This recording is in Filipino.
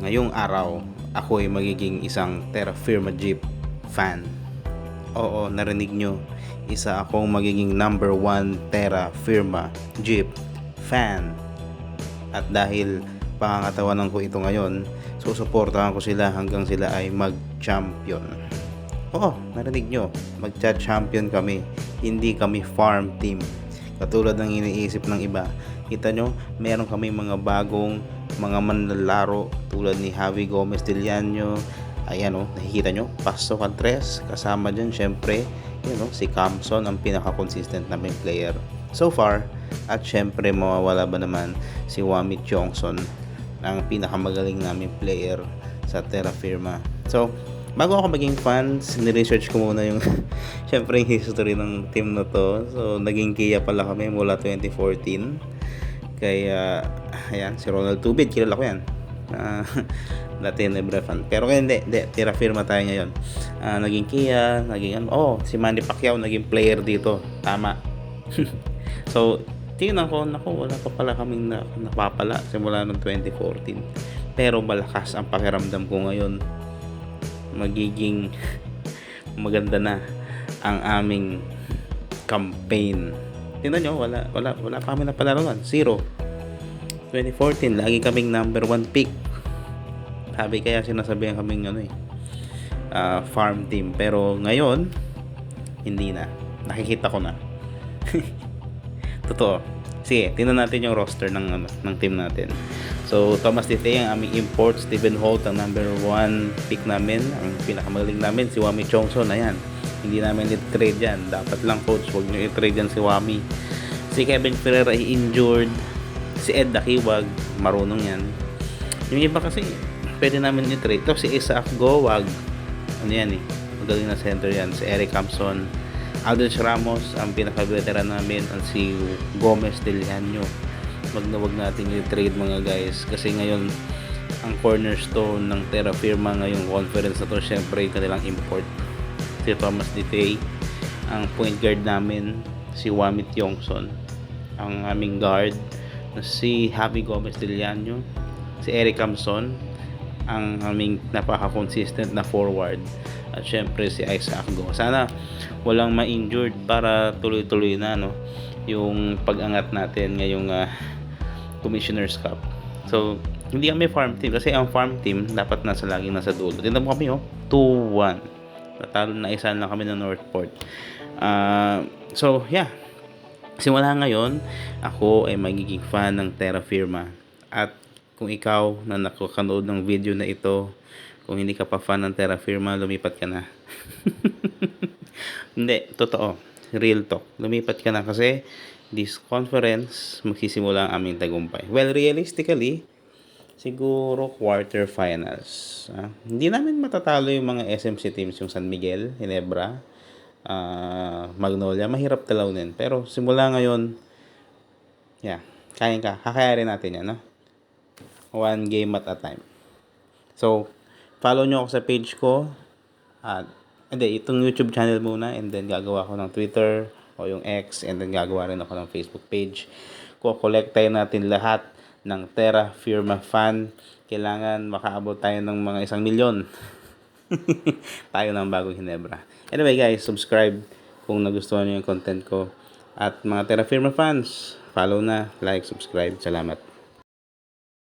Ngayong araw, ako ay magiging isang Terra Firma Jeep fan. Oo, narinig nyo. Isa akong magiging number 1 Terra Firma Jeep fan. At dahil pangangatawanan ko ito ngayon, susuportahan ko sila hanggang sila ay mag-champion. Oo, narinig nyo. Magcha-champion kami. Hindi kami farm team. Katulad ng iniisip ng iba. Kita nyo, meron kami mga bagong mga manlalaro tulad ni Javi Gomez Diliano. Ayan o, nakikita nyo, Pastor Cantres. Kasama dyan, syempre, si Camson, ang pinaka-consistent namin player so far. At syempre, mawawala ba naman si Wami Chongson, ang pinakamagaling namin player sa Terra Firma. So, bago ako maging fans, ni-research ko muna yung syempre yung history ng team na to. So, naging Kia pala kami mula 2014. Kaya, ayan, si Ronald Tubid, kilala ko yan. Dati Nebra fan. Pero hindi, Terra Firma tayo ngayon. Naging Kia, si Manny Pacquiao naging player dito. Tama. So, tingnan ko, wala pa pala kaming napapala simula noong 2014. Pero malakas ang pakiramdam ko ngayon. Magiging maganda na ang aming campaign. Tingnan nyo, wala pa kami na palaruan. 0. 2014, lagi kaming number 1 pick. Sabi kaya sinasabihan kaming farm team. Pero ngayon, hindi na. Nakikita ko na. Totoo. Sige, tingnan natin yung roster ng team natin. So, Thomas Dite ang aming import. Steven Holt ang number 1 pick namin. Ang pinakamagaling namin, si Wami Chongson. Ayan. Hindi namin i-trade yan. Dapat lang, coach, huwag nyo i-trade yan si Wami. Si Kevin Ferreira ay injured. Si Ed Dakiwag, marunong yan. Yung iba kasi, pwede namin i-trade. Tapos si Isaac Gowag, ano yan magaling na center yan. Si Eric Campson. Aldrich Ramos, ang pinaka-veteran namin. Ang si Gomez Diliano. Wag natin i-trade mga guys. Kasi ngayon, ang cornerstone ng Terra Firma ngayong conference na to, syempre kanilang import. Si Thomas Dite, ang point guard namin, si Wami Tiongson, ang aming guard, si Javi Gomez Diliano, si Eric Camson, ang aming napaka-consistent na forward, at syempre si Isaac Go. Sana walang ma-injured para tuloy-tuloy na yung pag-angat natin ngayong Commissioner's Cup. So, hindi kami farm team kasi ang farm team dapat laging nasa dulo. Tingnan mo kami 2-1. Natalo na isa lang kami ng Northport. So, yeah. Simula ngayon, ako ay magiging fan ng Terra Firma. At kung ikaw na nakakanood ng video na ito, kung hindi ka pa fan ng Terra Firma, lumipat ka na. Hindi, totoo. Real talk. Lumipat ka na kasi this conference, magsisimula ang aming tagumpay. Well, realistically, siguro quarterfinals. Hindi namin matatalo yung mga SMC teams, yung San Miguel, Ginebra, Magnolia. Mahirap talawin. Pero simula ngayon, kakayarin natin yan. One game at a time. So, follow nyo ako sa page ko. Itong YouTube channel muna, and then gagawa ko ng Twitter o yung X, and then gagawa rin ako ng Facebook page. Kukolektahin natin lahat ng Terra Firma fan. Kailangan makaabot tayo ng mga 1 milyon. Tayo ng bagong Ginebra. Anyway guys, subscribe kung nagustuhan nyo yung content ko. At mga Terra Firma fans, follow na, like, subscribe. Salamat.